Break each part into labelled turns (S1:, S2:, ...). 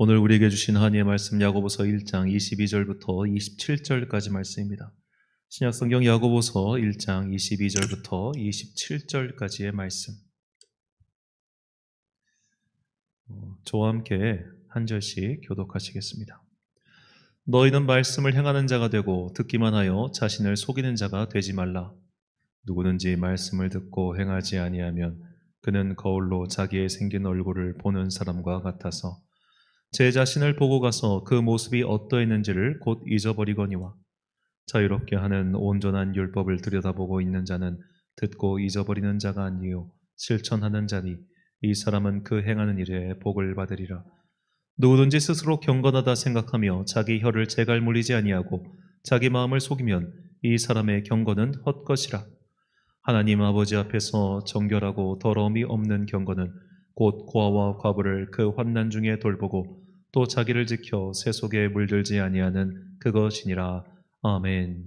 S1: 오늘 우리에게 주신 하나님의 말씀 야고보서 1장 22절부터 27절까지 말씀입니다. 신약성경 야고보서 1장 22절부터 27절까지의 말씀. 저와 함께 한 절씩 교독하시겠습니다. 너희는 말씀을 행하는 자가 되고 듣기만 하여 자신을 속이는 자가 되지 말라. 누구든지 말씀을 듣고 행하지 아니하면 그는 거울로 자기의 생긴 얼굴을 보는 사람과 같아서 제 자신을 보고 가서 그 모습이 어떠했는지를 곧 잊어버리거니와 자유롭게 하는 온전한 율법을 들여다보고 있는 자는 듣고 잊어버리는 자가 아니요 실천하는 자니 이 사람은 그 행하는 일에 복을 받으리라. 누구든지 스스로 경건하다 생각하며 자기 혀를 재갈 물리지 아니하고 자기 마음을 속이면 이 사람의 경건은 헛것이라. 하나님 아버지 앞에서 정결하고 더러움이 없는 경건은 곧 고아와 과부를 그 환난 중에 돌보고 또 자기를 지켜 새 속에 물들지 아니하는 그것이니라. 아멘.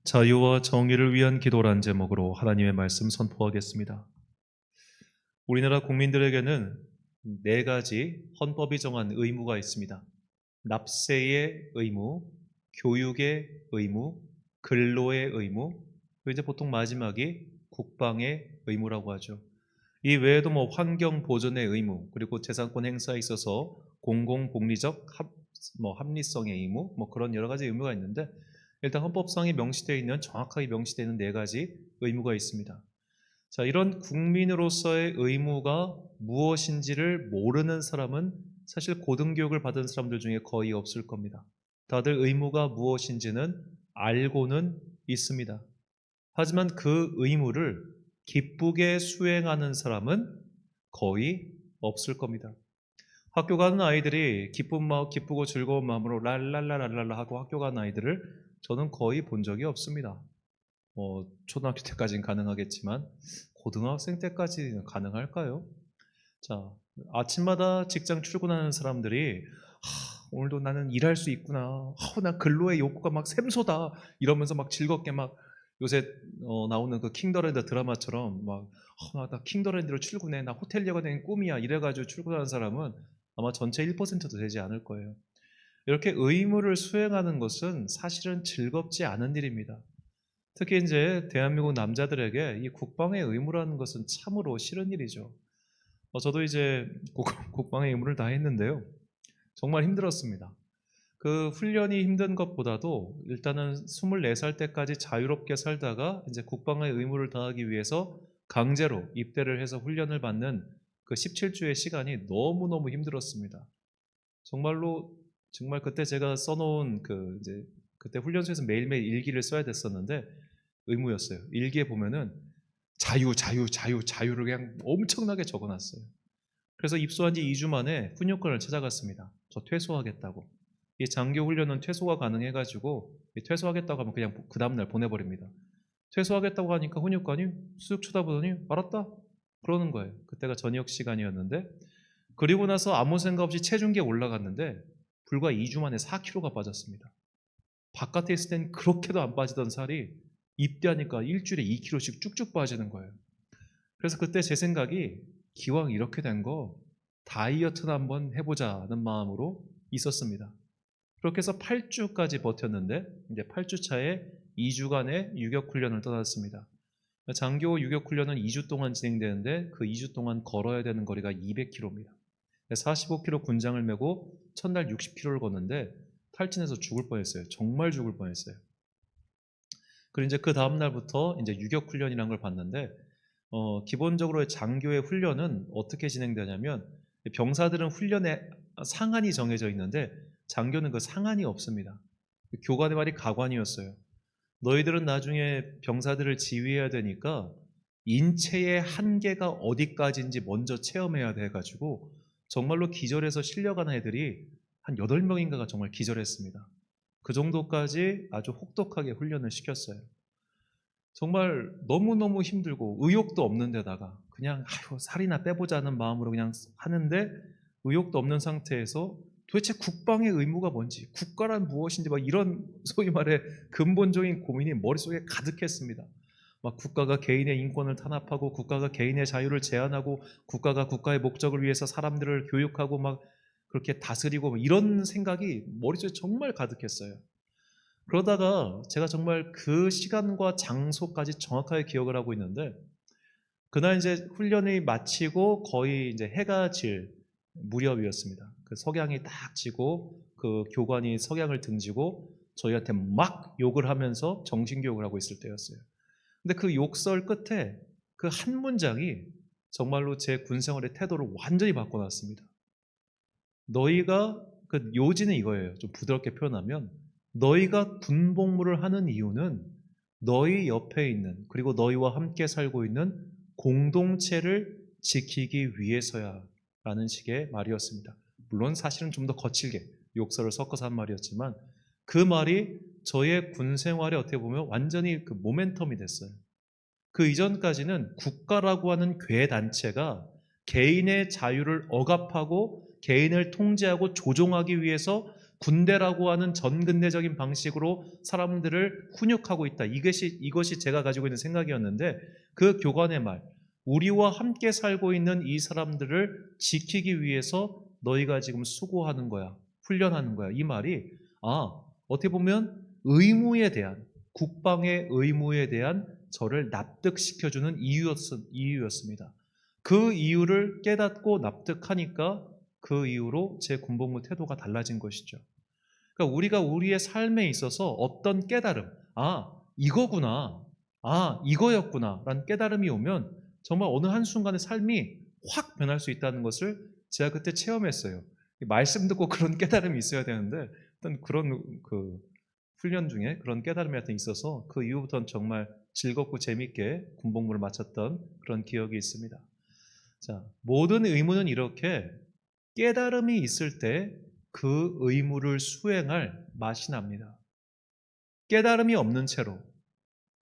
S1: 자유와 정의를 위한 기도란 제목으로 하나님의 말씀 선포하겠습니다. 우리나라 국민들에게는 4가지 헌법이 정한 의무가 있습니다. 납세의 의무, 교육의 의무, 근로의 의무, 그리고 이제 보통 마지막이 국방의 의무라고 하죠. 이 외에도 환경 보존의 의무, 그리고 재산권 행사에 있어서 공공복리적 합리성의 의무, 그런 여러 가지 의무가 있는데 일단 헌법상에 명시되어 있는 정확하게 명시되어 있는 4가지 의무가 있습니다. 자, 이런 국민으로서의 의무가 무엇인지를 모르는 사람은 사실 고등교육을 받은 사람들 중에 거의 없을 겁니다. 다들 의무가 무엇인지는 알고는 있습니다. 하지만 그 의무를 기쁘게 수행하는 사람은 거의 없을 겁니다. 학교 가는 아이들이 기쁘고 즐거운 마음으로 랄랄라랄랄라 하고 학교 가는 아이들을 저는 거의 본 적이 없습니다. 초등학교 때까지는 가능하겠지만 고등학생 때까지는 가능할까요? 자, 아침마다 직장 출근하는 사람들이 오늘도 나는 일할 수 있구나. 나 근로의 욕구가 막 샘솟아. 이러면서 막 즐겁게 막 요새 나오는 그 킹더랜드 드라마처럼 나 킹더랜드로 출근해. 나 호텔리어가 된 꿈이야. 이래가지고 출근하는 사람은 아마 전체 1%도 되지 않을 거예요. 이렇게 의무를 수행하는 것은 사실은 즐겁지 않은 일입니다. 특히 이제 대한민국 남자들에게 이 국방의 의무라는 것은 참으로 싫은 일이죠. 저도 이제 국방의 의무를 다 했는데요. 정말 힘들었습니다. 그 훈련이 힘든 것보다도 일단은 24살 때까지 자유롭게 살다가 이제 국방의 의무를 다하기 위해서 강제로 입대를 해서 훈련을 받는 그 17주의 시간이 너무너무 힘들었습니다. 정말 그때 제가 써놓은 이제 그때 훈련소에서 매일매일 일기를 써야 됐었는데 의무였어요. 일기에 보면은 자유를 그냥 엄청나게 적어놨어요. 그래서 입소한 지 2주 만에 훈육관을 찾아갔습니다. 저 퇴소하겠다고. 이 장교 훈련은 퇴소가 가능해가지고 퇴소하겠다고 하면 그냥 그 다음날 보내버립니다. 퇴소하겠다고 하니까 훈육관이 쑥 쳐다보더니 알았다 그러는 거예요. 그때가 저녁 시간이었는데 그리고 나서 아무 생각 없이 체중계에 올라갔는데 불과 2주 만에 4kg가 빠졌습니다. 바깥에 있을 땐 그렇게도 안 빠지던 살이 입대하니까 일주일에 2kg씩 쭉쭉 빠지는 거예요. 그래서 그때 제 생각이 기왕 이렇게 된 거 다이어트나 한번 해보자는 마음으로 있었습니다. 그렇게 해서 8주까지 버텼는데 이제 8주 차에 2주간의 유격훈련을 떠났습니다. 장교 유격훈련은 2주 동안 진행되는데 그 2주 동안 걸어야 되는 거리가 200km입니다. 45km 군장을 메고 첫날 60km를 걷는데 탈진해서 죽을 뻔했어요. 정말 죽을 뻔했어요. 그리고 이제 그 다음 날부터 이제 유격훈련이라는 걸 봤는데 기본적으로 장교의 훈련은 어떻게 진행되냐면 병사들은 훈련에 상한이 정해져 있는데 장교는 그 상한이 없습니다. 교관의 말이 가관이었어요. 너희들은 나중에 병사들을 지휘해야 되니까 인체의 한계가 어디까지인지 먼저 체험해야 돼가지고 정말로 기절해서 실려가는 애들이 한 8명인가가 정말 기절했습니다. 그 정도까지 아주 혹독하게 훈련을 시켰어요. 정말 너무너무 힘들고 의욕도 없는 데다가 그냥 살이나 빼보자는 마음으로 그냥 하는데 의욕도 없는 상태에서 도대체 국방의 의무가 뭔지, 국가란 무엇인지 이런 소위 말해 근본적인 고민이 머릿속에 가득했습니다. 국가가 개인의 인권을 탄압하고 국가가 개인의 자유를 제한하고 국가가 국가의 목적을 위해서 사람들을 교육하고 그렇게 다스리고 뭐 이런 생각이 머릿속에 정말 가득했어요. 그러다가 제가 정말 그 시간과 장소까지 정확하게 기억을 하고 있는데, 그날 이제 훈련이 마치고 거의 이제 해가 질 무렵이었습니다. 그 석양이 딱 지고 그 교관이 석양을 등지고 저희한테 막 욕을 하면서 정신교육을 하고 있을 때였어요. 근데 그 욕설 끝에 그 한 문장이 정말로 제 군생활의 태도를 완전히 바꿔놨습니다. 너희가, 그 요지는 이거예요. 좀 부드럽게 표현하면, 너희가 군복무를 하는 이유는 너희 옆에 있는, 그리고 너희와 함께 살고 있는 공동체를 지키기 위해서야 라는 식의 말이었습니다. 물론 사실은 좀 더 거칠게 욕설을 섞어서 한 말이었지만, 그 말이 저의 군 생활에 어떻게 보면 완전히 그 모멘텀이 됐어요. 그 이전까지는 국가라고 하는 괴단체가 개인의 자유를 억압하고 개인을 통제하고 조종하기 위해서 군대라고 하는 전근대적인 방식으로 사람들을 훈육하고 있다. 이것이 제가 가지고 있는 생각이었는데, 그 교관의 말, 우리와 함께 살고 있는 이 사람들을 지키기 위해서 너희가 지금 수고하는 거야, 훈련하는 거야, 이 말이 어떻게 보면 의무에 대한, 국방의 의무에 대한 저를 납득시켜주는 이유였습니다. 그 이유를 깨닫고 납득하니까 그 이후로 제 군복무 태도가 달라진 것이죠. 그러니까 우리가 우리의 삶에 있어서 어떤 깨달음, 이거구나, 이거였구나 라는 깨달음이 오면 정말 어느 한순간에 삶이 확 변할 수 있다는 것을 제가 그때 체험했어요. 말씀 듣고 그런 깨달음이 있어야 되는데, 어떤 그런 그 훈련 중에 그런 깨달음이 하여튼 있어서 그 이후부터는 정말 즐겁고 재밌게 군복무를 마쳤던 그런 기억이 있습니다. 자, 모든 의무는 이렇게 깨달음이 있을 때 그 의무를 수행할 맛이 납니다. 깨달음이 없는 채로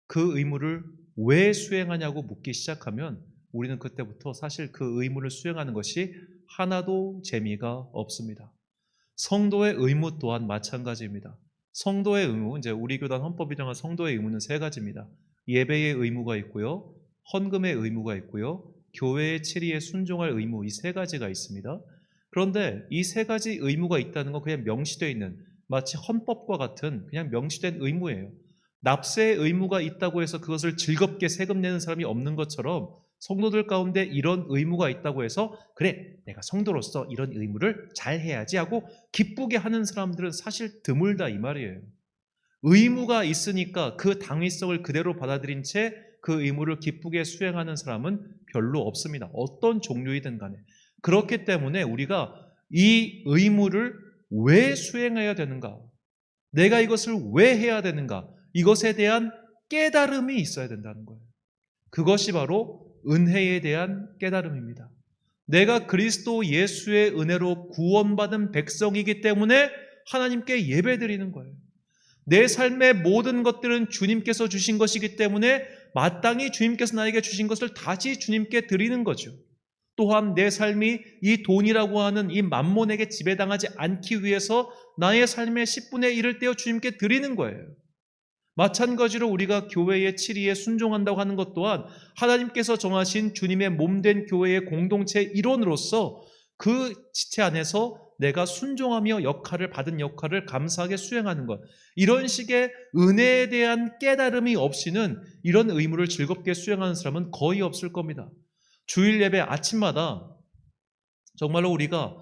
S1: 그 의무를 왜 수행하냐고 묻기 시작하면 우리는 그때부터 사실 그 의무를 수행하는 것이 하나도 재미가 없습니다. 성도의 의무 또한 마찬가지입니다. 성도의 의무, 이제 우리 교단 헌법이 정한 성도의 의무는 세 가지입니다. 예배의 의무가 있고요, 헌금의 의무가 있고요, 교회의 체리에 순종할 의무, 이 세 가지가 있습니다. 그런데 이 세 가지 의무가 있다는 건 그냥 명시되어 있는, 마치 헌법과 같은 그냥 명시된 의무예요. 납세의 의무가 있다고 해서 그것을 즐겁게 세금 내는 사람이 없는 것처럼, 성도들 가운데 이런 의무가 있다고 해서 그래, 내가 성도로서 이런 의무를 잘 해야지 하고 기쁘게 하는 사람들은 사실 드물다, 이 말이에요. 의무가 있으니까 그 당위성을 그대로 받아들인 채 그 의무를 기쁘게 수행하는 사람은 별로 없습니다. 어떤 종류이든 간에. 그렇기 때문에 우리가 이 의무를 왜 수행해야 되는가? 내가 이것을 왜 해야 되는가? 이것에 대한 깨달음이 있어야 된다는 거예요. 그것이 바로 은혜에 대한 깨달음입니다. 내가 그리스도 예수의 은혜로 구원받은 백성이기 때문에 하나님께 예배드리는 거예요. 내 삶의 모든 것들은 주님께서 주신 것이기 때문에 마땅히 주님께서 나에게 주신 것을 다시 주님께 드리는 거죠. 또한 내 삶이 이 돈이라고 하는 이 만몬에게 지배당하지 않기 위해서 나의 삶의 10분의 1을 떼어 주님께 드리는 거예요. 마찬가지로 우리가 교회의 치리에 순종한다고 하는 것 또한 하나님께서 정하신 주님의 몸된 교회의 공동체 일원으로서 그 지체 안에서 내가 순종하며 받은 역할을 감사하게 수행하는 것, 이런 식의 은혜에 대한 깨달음이 없이는 이런 의무를 즐겁게 수행하는 사람은 거의 없을 겁니다. 주일 예배 아침마다 정말로 우리가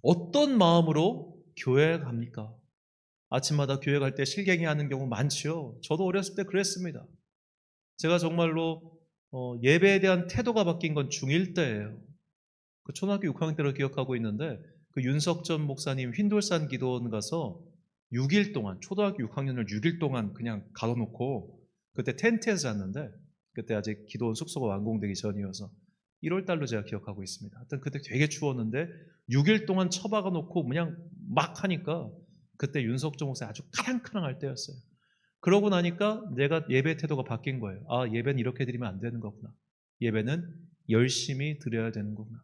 S1: 어떤 마음으로 교회에 갑니까? 아침마다 교회 갈 때 실갱이 하는 경우 많지요. 저도 어렸을 때 그랬습니다. 제가 정말로 예배에 대한 태도가 바뀐 건 중1 때예요. 그 초등학교 6학년 때로 기억하고 있는데, 그 윤석전 목사님 휜돌산 기도원 가서 6일 동안, 초등학교 6학년을 6일 동안 그냥 가둬놓고, 그때 텐트에서 잤는데, 그때 아직 기도원 숙소가 완공되기 전이어서 1월 달로 제가 기억하고 있습니다. 하여튼 그때 되게 추웠는데 6일 동안 처박아 놓고 그냥 막 하니까 그때 윤석정 목사님 아주 카랑카랑할 때였어요. 그러고 나니까 내가 예배 태도가 바뀐 거예요. 예배는 이렇게 드리면 안 되는 거구나. 예배는 열심히 드려야 되는 거구나.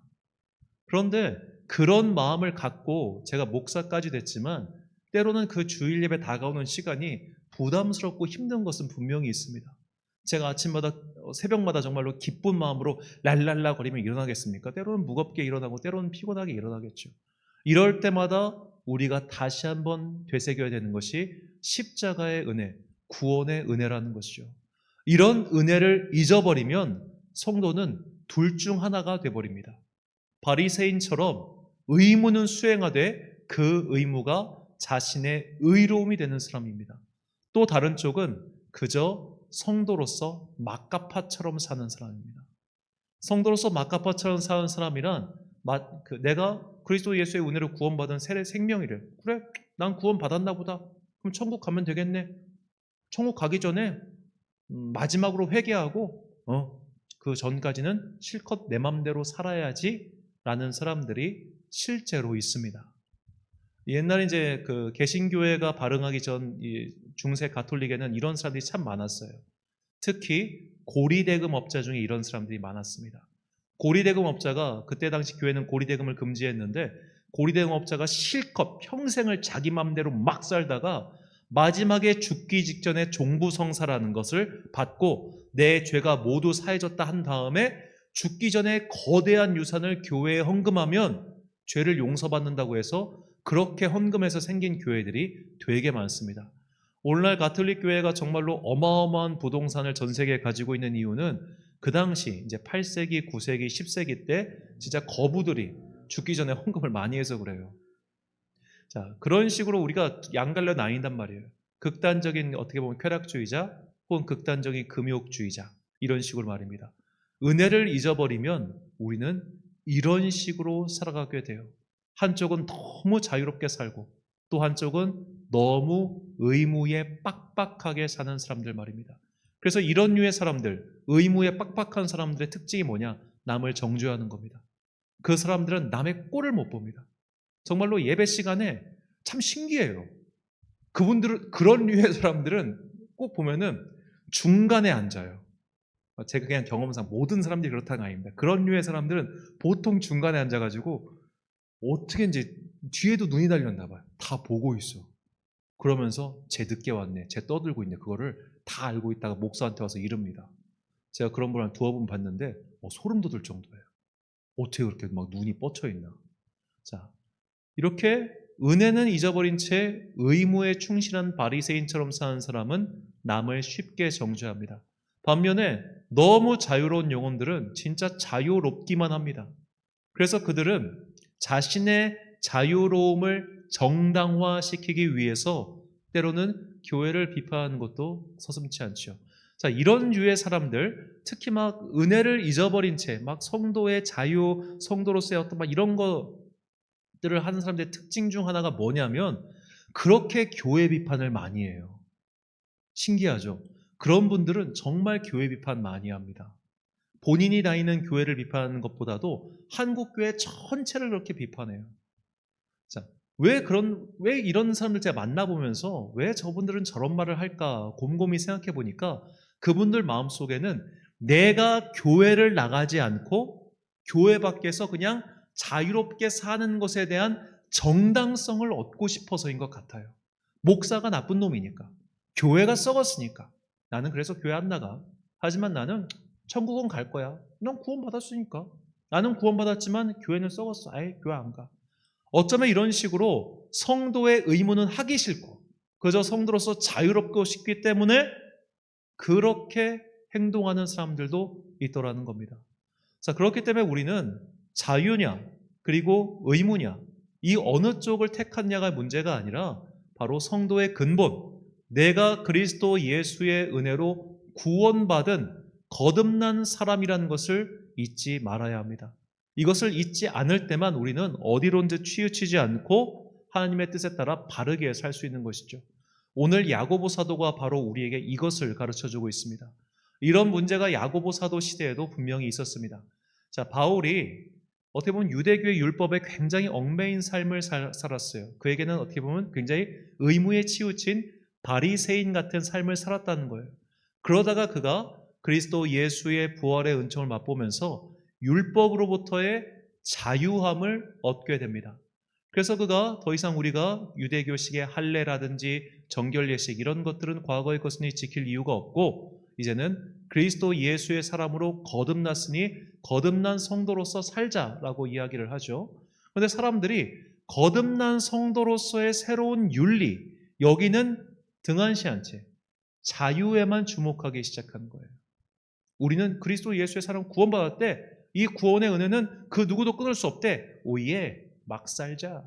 S1: 그런데 그런 마음을 갖고 제가 목사까지 됐지만, 때로는 그 주일 예배 다가오는 시간이 부담스럽고 힘든 것은 분명히 있습니다. 제가 아침마다 새벽마다 정말로 기쁜 마음으로 랄랄라 거리며 일어나겠습니까? 때로는 무겁게 일어나고 때로는 피곤하게 일어나겠죠. 이럴 때마다 우리가 다시 한번 되새겨야 되는 것이 십자가의 은혜, 구원의 은혜라는 것이죠. 이런 은혜를 잊어버리면 성도는 둘 중 하나가 돼버립니다. 바리새인처럼 의무는 수행하되 그 의무가 자신의 의로움이 되는 사람입니다. 또 다른 쪽은 그저 성도로서 막가파처럼 사는 사람입니다. 성도로서 막가파처럼 사는 사람이란 내가 그리스도 예수의 은혜로 구원받은 새 생명이래. 그래, 난 구원받았나 보다. 그럼 천국 가면 되겠네. 천국 가기 전에 마지막으로 회개하고 그 전까지는 실컷 내 맘대로 살아야지 라는 사람들이 실제로 있습니다. 옛날에 이제 그 개신교회가 발흥하기 전 중세 가톨릭에는 이런 사람들이 참 많았어요. 특히 고리대금업자 중에 이런 사람들이 많았습니다. 고리대금업자가 그때 당시 교회는 고리대금을 금지했는데 고리대금업자가 실컷 평생을 자기 맘대로 막 살다가 마지막에 죽기 직전에 종부성사라는 것을 받고 내 죄가 모두 사해졌다 한 다음에 죽기 전에 거대한 유산을 교회에 헌금하면 죄를 용서받는다고 해서 그렇게 헌금해서 생긴 교회들이 되게 많습니다. 오늘날 가톨릭 교회가 정말로 어마어마한 부동산을 전 세계에 가지고 있는 이유는 그 당시 이제 8세기, 9세기, 10세기 때 진짜 거부들이 죽기 전에 헌금을 많이 해서 그래요. 자, 그런 식으로 우리가 양갈래 나뉜단 말이에요. 극단적인 어떻게 보면 쾌락주의자 혹은 극단적인 금욕주의자 이런 식으로 말입니다. 은혜를 잊어버리면 우리는 이런 식으로 살아가게 돼요. 한쪽은 너무 자유롭게 살고 또 한쪽은 너무 의무에 빡빡하게 사는 사람들 말입니다. 그래서 이런 류의 사람들, 의무에 빡빡한 사람들의 특징이 뭐냐? 남을 정죄하는 겁니다. 그 사람들은 남의 꼴을 못 봅니다. 정말로 예배 시간에 참 신기해요. 그분들은 그런 류의 사람들은 꼭 보면은 중간에 앉아요. 제가 그냥 경험상 모든 사람들이 그렇다는 거 아닙니다. 그런 류의 사람들은 보통 중간에 앉아가지고 어떻게 이제 뒤에도 눈이 달렸나 봐요. 다 보고 있어. 그러면서 쟤 늦게 왔네, 쟤 떠들고 있네. 그거를 다 알고 있다가 목사한테 와서 이릅니다. 제가 그런 분을 두어 번 봤는데 소름 돋을 정도예요. 어떻게 그렇게 막 눈이 뻗쳐 있나. 자, 이렇게 은혜는 잊어버린 채 의무에 충실한 바리새인처럼 사는 사람은 남을 쉽게 정죄합니다. 반면에 너무 자유로운 영혼들은 진짜 자유롭기만 합니다. 그래서 그들은 자신의 자유로움을 정당화시키기 위해서 때로는 교회를 비판하는 것도 서슴지 않죠. 자, 이런 류의 사람들, 특히 막 은혜를 잊어버린 채 막 성도의 자유, 성도로서의 어떤 막 이런 것들을 하는 사람들의 특징 중 하나가 뭐냐면 그렇게 교회 비판을 많이 해요. 신기하죠? 그런 분들은 정말 교회 비판 많이 합니다. 본인이 다니는 교회를 비판하는 것보다도 한국 교회 전체를 그렇게 비판해요. 자, 왜 이런 사람들 제가 만나보면서 왜 저분들은 저런 말을 할까 곰곰이 생각해 보니까 그분들 마음속에는 내가 교회를 나가지 않고 교회 밖에서 그냥 자유롭게 사는 것에 대한 정당성을 얻고 싶어서인 것 같아요. 목사가 나쁜 놈이니까, 교회가 썩었으니까 나는 그래서 교회 안 나가. 하지만 나는 천국은 갈 거야. 난 구원받았으니까. 나는 구원받았지만 교회는 썩었어. 아예 교회 안 가. 어쩌면 이런 식으로 성도의 의무는 하기 싫고 그저 성도로서 자유롭고 싶기 때문에 그렇게 행동하는 사람들도 있더라는 겁니다. 자, 그렇기 때문에 우리는 자유냐 그리고 의무냐 이 어느 쪽을 택하느냐가 문제가 아니라 바로 성도의 근본, 내가 그리스도 예수의 은혜로 구원받은 거듭난 사람이라는 것을 잊지 말아야 합니다. 이것을 잊지 않을 때만 우리는 어디론지 치우치지 않고 하나님의 뜻에 따라 바르게 살 수 있는 것이죠. 오늘 야고보 사도가 바로 우리에게 이것을 가르쳐주고 있습니다. 이런 문제가 야고보 사도 시대에도 분명히 있었습니다. 자, 바울이 어떻게 보면 유대교의 율법에 굉장히 얽매인 삶을 살았어요. 그에게는 어떻게 보면 굉장히 의무에 치우친 바리새인 같은 삶을 살았다는 거예요. 그러다가 그가 그리스도 예수의 부활의 은총을 맛보면서 율법으로부터의 자유함을 얻게 됩니다. 그래서 그가 더 이상 우리가 유대교식의 할례라든지 정결예식 이런 것들은 과거의 것이니 지킬 이유가 없고 이제는 그리스도 예수의 사람으로 거듭났으니 거듭난 성도로서 살자라고 이야기를 하죠. 그런데 사람들이 거듭난 성도로서의 새로운 윤리, 여기는 등한시한 채 자유에만 주목하기 시작한 거예요. 우리는 그리스도 예수의 사랑 구원받을 때 이 구원의 은혜는 그 누구도 끊을 수 없대. 오예, 막 살자.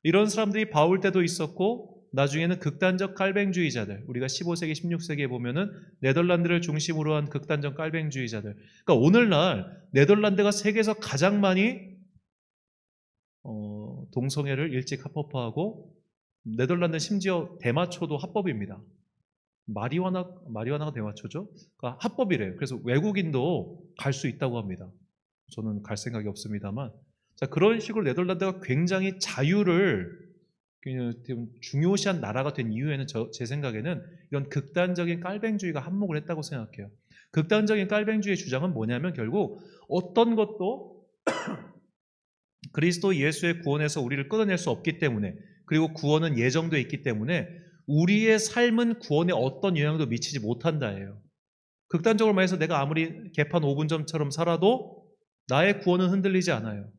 S1: 이런 사람들이 바울 때도 있었고 나중에는 극단적 깔뱅주의자들, 우리가 15세기, 16세기에 보면은 네덜란드를 중심으로 한 극단적 깔뱅주의자들. 그러니까 오늘날 네덜란드가 세계에서 가장 많이 동성애를 일찍 합법화하고 네덜란드는 심지어 대마초도 합법입니다. 마리화나가 대마초죠? 그러니까 합법이래요. 그래서 외국인도 갈 수 있다고 합니다. 저는 갈 생각이 없습니다만. 자, 그런 식으로 네덜란드가 굉장히 자유를 중요시한 나라가 된 이유에는 제 생각에는 이런 극단적인 깔뱅주의가 한몫을 했다고 생각해요. 극단적인 깔뱅주의의 주장은 뭐냐면 결국 어떤 것도 그리스도 예수의 구원에서 우리를 끊어낼 수 없기 때문에, 그리고 구원은 예정되어 있기 때문에 우리의 삶은 구원에 어떤 영향도 미치지 못한다예요. 극단적으로 말해서 내가 아무리 개판 5분점처럼 살아도 나의 구원은 흔들리지 않아요.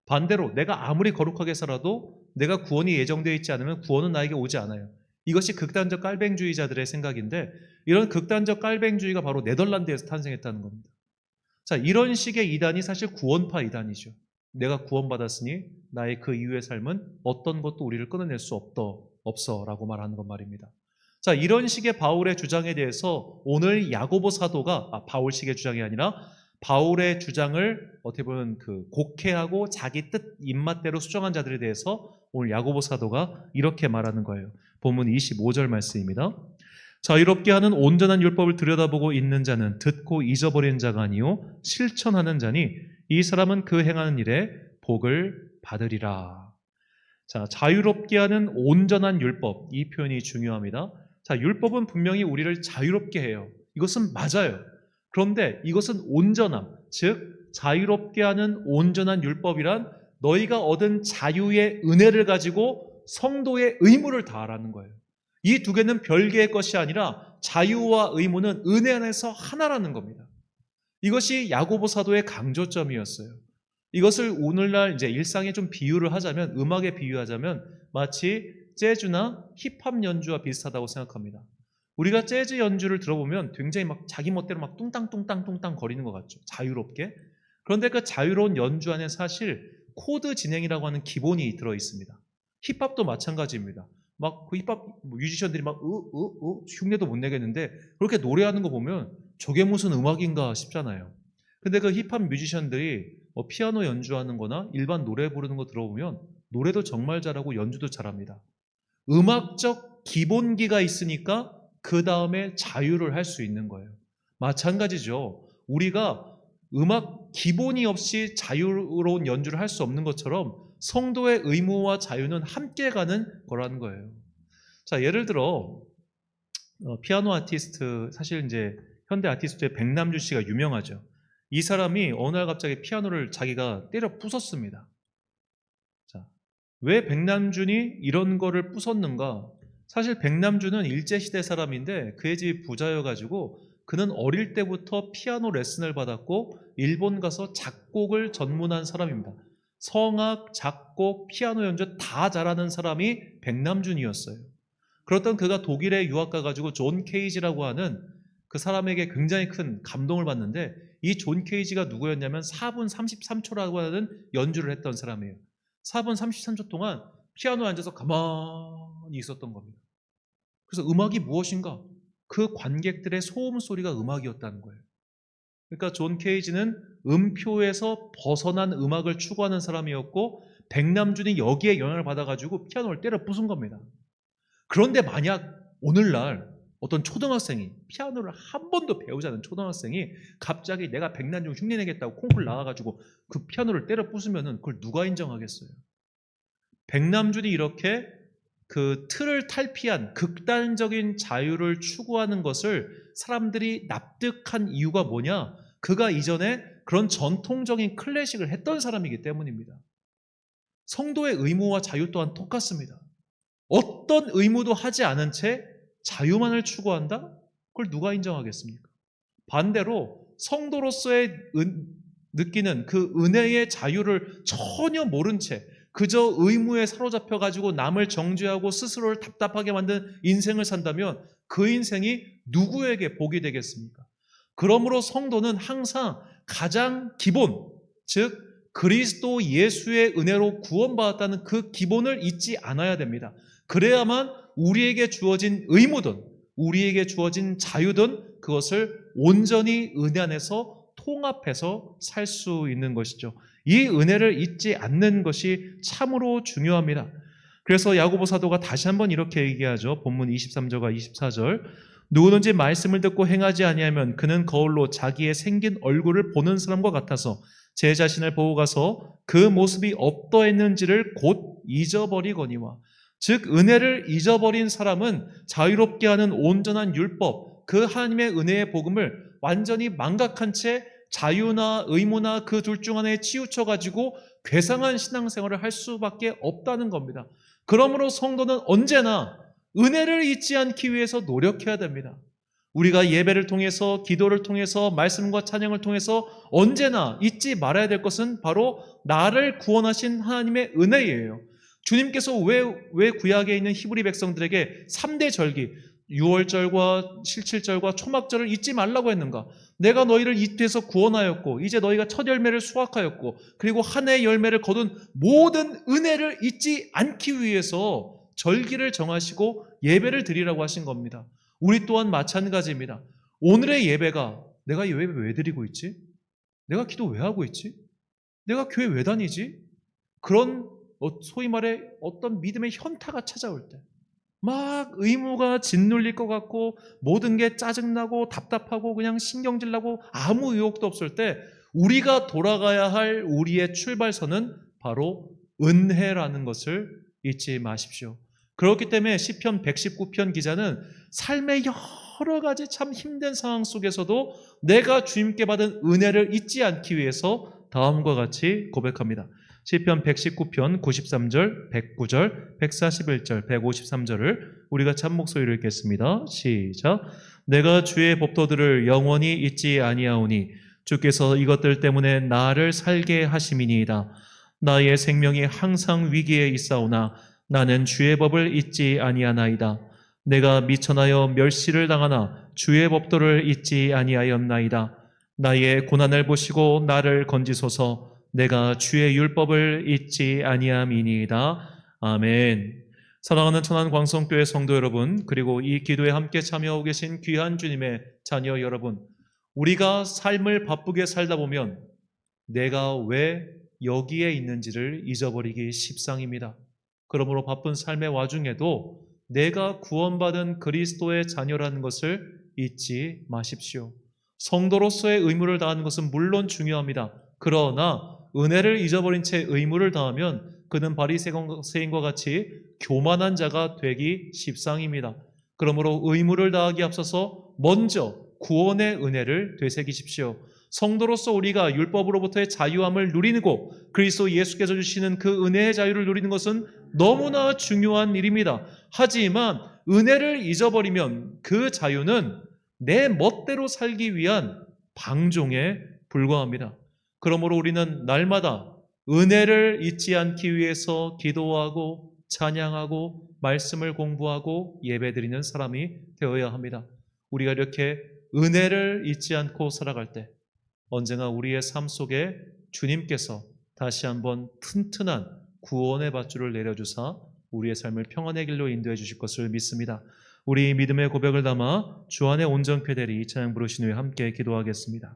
S1: 반대로 내가 아무리 거룩하게 살아도 내가 구원이 예정되어 있지 않으면 구원은 나에게 오지 않아요. 이것이 극단적 깔뱅주의자들의 생각인데, 이런 극단적 깔뱅주의가 바로 네덜란드에서 탄생했다는 겁니다. 자, 이런 식의 이단이 사실 구원파 이단이죠. 내가 구원받았으니 나의 그 이후의 삶은 어떤 것도 우리를 끊어낼 수 없어 라고 말하는 것 말입니다. 자, 이런 식의 바울의 주장에 대해서 오늘 야고보 사도가 바울식의 주장이 아니라 바울의 주장을 어떻게 보면 곡해하고 자기 뜻 입맛대로 수정한 자들에 대해서 오늘 야고보 사도가 이렇게 말하는 거예요. 본문 25절 말씀입니다. 자유롭게 하는 온전한 율법을 들여다보고 있는 자는 듣고 잊어버린 자가 아니요 실천하는 자니 이 사람은 그 행하는 일에 복을 받으리라. 자, 자유롭게 하는 온전한 율법, 이 표현이 중요합니다. 자, 율법은 분명히 우리를 자유롭게 해요. 이것은 맞아요. 그런데 이것은 온전함, 즉 자유롭게 하는 온전한 율법이란 너희가 얻은 자유의 은혜를 가지고 성도의 의무를 다하라는 거예요. 이 두 개는 별개의 것이 아니라 자유와 의무는 은혜 안에서 하나라는 겁니다. 이것이 야고보 사도의 강조점이었어요. 이것을 오늘날 이제 일상에 좀 비유를 하자면, 음악에 비유하자면 마치 재즈나 힙합 연주와 비슷하다고 생각합니다. 우리가 재즈 연주를 들어보면 굉장히 막 자기 멋대로 막 뚱땅뚱땅 거리는 것 같죠. 자유롭게. 그런데 그 자유로운 연주 안에 사실 코드 진행이라고 하는 기본이 들어 있습니다. 힙합도 마찬가지입니다. 막 그 힙합 뮤지션들이 막 흉내도 못 내겠는데 그렇게 노래하는 거 보면 저게 무슨 음악인가 싶잖아요. 근데 그 힙합 뮤지션들이 피아노 연주하는 거나 일반 노래 부르는 거 들어보면 노래도 정말 잘하고 연주도 잘합니다. 음악적 기본기가 있으니까 그 다음에 자유를 할 수 있는 거예요. 마찬가지죠. 우리가 음악 기본이 없이 자유로운 연주를 할 수 없는 것처럼 성도의 의무와 자유는 함께 가는 거라는 거예요. 자, 예를 들어 피아노 아티스트, 사실 이제 현대 아티스트의 백남준 씨가 유명하죠. 이 사람이 어느 날 갑자기 피아노를 자기가 때려 부쉈습니다. 자, 왜 백남준이 이런 거를 부쉈는가? 사실 백남준은 일제시대 사람인데 그의 집이 부자여가지고 그는 어릴 때부터 피아노 레슨을 받았고 일본 가서 작곡을 전문한 사람입니다. 성악, 작곡, 피아노 연주 다 잘하는 사람이 백남준이었어요. 그렇던 그가 독일에 유학 가가지고 존 케이지라고 하는 그 사람에게 굉장히 큰 감동을 받는데, 이 존 케이지가 누구였냐면 4분 33초라고 하는 연주를 했던 사람이에요. 4분 33초 동안 피아노에 앉아서 가만히 있었던 겁니다. 그래서 음악이 무엇인가? 그 관객들의 소음 소리가 음악이었다는 거예요. 그러니까 존 케이지는 음표에서 벗어난 음악을 추구하는 사람이었고 백남준이 여기에 영향을 받아가지고 피아노를 때려 부순 겁니다. 그런데 만약 오늘날 어떤 초등학생이 피아노를 한 번도 배우지 않은 초등학생이 갑자기 내가 백남준 흉내내겠다고 콩쿠르 나가가지고 그 피아노를 때려 부수면은 그걸 누가 인정하겠어요? 백남준이 이렇게 그 틀을 탈피한 극단적인 자유를 추구하는 것을 사람들이 납득한 이유가 뭐냐? 그가 이전에 그런 전통적인 클래식을 했던 사람이기 때문입니다. 성도의 의무와 자유 또한 똑같습니다. 어떤 의무도 하지 않은 채 자유만을 추구한다? 그걸 누가 인정하겠습니까? 반대로 성도로서의 느끼는 그 은혜의 자유를 전혀 모른 채 그저 의무에 사로잡혀 가지고 남을 정죄하고 스스로를 답답하게 만든 인생을 산다면 그 인생이 누구에게 복이 되겠습니까? 그러므로 성도는 항상 가장 기본, 즉 그리스도 예수의 은혜로 구원받았다는 그 기본을 잊지 않아야 됩니다. 그래야만 우리에게 주어진 의무든 우리에게 주어진 자유든 그것을 온전히 은혜 안에서 통합해서 살 수 있는 것이죠. 이 은혜를 잊지 않는 것이 참으로 중요합니다. 그래서 야고보 사도가 다시 한번 이렇게 얘기하죠. 본문 23절과 24절. 누구든지 말씀을 듣고 행하지 아니하면 그는 거울로 자기의 생긴 얼굴을 보는 사람과 같아서 제 자신을 보고 가서 그 모습이 어떠했는지를 곧 잊어버리거니와. 즉 은혜를 잊어버린 사람은 자유롭게 하는 온전한 율법, 그 하나님의 은혜의 복음을 완전히 망각한 채 자유나 의무나 그 둘 중 하나에 치우쳐가지고 괴상한 신앙생활을 할 수밖에 없다는 겁니다. 그러므로 성도는 언제나 은혜를 잊지 않기 위해서 노력해야 됩니다. 우리가 예배를 통해서 기도를 통해서 말씀과 찬양을 통해서 언제나 잊지 말아야 될 것은 바로 나를 구원하신 하나님의 은혜예요. 주님께서 왜 구약에 있는 히브리 백성들에게 3대 절기, 유월절과 실칠절과 초막절을 잊지 말라고 했는가? 내가 너희를 이때에서 구원하였고 이제 너희가 첫 열매를 수확하였고 그리고 한 해의 열매를 거둔 모든 은혜를 잊지 않기 위해서 절기를 정하시고 예배를 드리라고 하신 겁니다. 우리 또한 마찬가지입니다. 오늘의 예배가 내가 예배 왜 드리고 있지? 내가 기도 왜 하고 있지? 내가 교회 왜 다니지? 그런 소위 말해 어떤 믿음의 현타가 찾아올 때 막 의무가 짓눌릴 것 같고 모든 게 짜증나고 답답하고 그냥 신경질 나고 아무 의욕도 없을 때 우리가 돌아가야 할 우리의 출발선은 바로 은혜라는 것을 잊지 마십시오. 그렇기 때문에 시편 119편 기자는 삶의 여러 가지 참 힘든 상황 속에서도 내가 주님께 받은 은혜를 잊지 않기 위해서 다음과 같이 고백합니다. 시편 119편 93절, 109절, 141절, 153절을 우리 같이 한 목소리로 읽겠습니다. 시작. 내가 주의 법도들을 영원히 잊지 아니하오니 주께서 이것들 때문에 나를 살게 하심이니이다. 나의 생명이 항상 위기에 있사오나 나는 주의 법을 잊지 아니하나이다. 내가 미천하여 멸시를 당하나 주의 법도를 잊지 아니하였나이다. 나의 고난을 보시고 나를 건지소서. 내가 주의 율법을 잊지 아니함이니이다. 아멘. 사랑하는 천안광성교회 성도 여러분, 그리고 이 기도에 함께 참여하고 계신 귀한 주님의 자녀 여러분, 우리가 삶을 바쁘게 살다 보면 내가 왜 여기에 있는지를 잊어버리기 십상입니다. 그러므로 바쁜 삶의 와중에도 내가 구원받은 그리스도의 자녀라는 것을 잊지 마십시오. 성도로서의 의무를 다하는 것은 물론 중요합니다. 그러나 은혜를 잊어버린 채 의무를 다하면 그는 바리새인과 같이 교만한 자가 되기 십상입니다. 그러므로 의무를 다하기 앞서서 먼저 구원의 은혜를 되새기십시오. 성도로서 우리가 율법으로부터의 자유함을 누리고 그리스도 예수께서 주시는 그 은혜의 자유를 누리는 것은 너무나 중요한 일입니다. 하지만 은혜를 잊어버리면 그 자유는 내 멋대로 살기 위한 방종에 불과합니다. 그러므로 우리는 날마다 은혜를 잊지 않기 위해서 기도하고 찬양하고 말씀을 공부하고 예배드리는 사람이 되어야 합니다. 우리가 이렇게 은혜를 잊지 않고 살아갈 때 언젠가 우리의 삶 속에 주님께서 다시 한번 튼튼한 구원의 밧줄을 내려주사 우리의 삶을 평안의 길로 인도해 주실 것을 믿습니다. 우리 믿음의 고백을 담아 주 안에 온전케 되리 이 찬양 부르신 후에 함께 기도하겠습니다.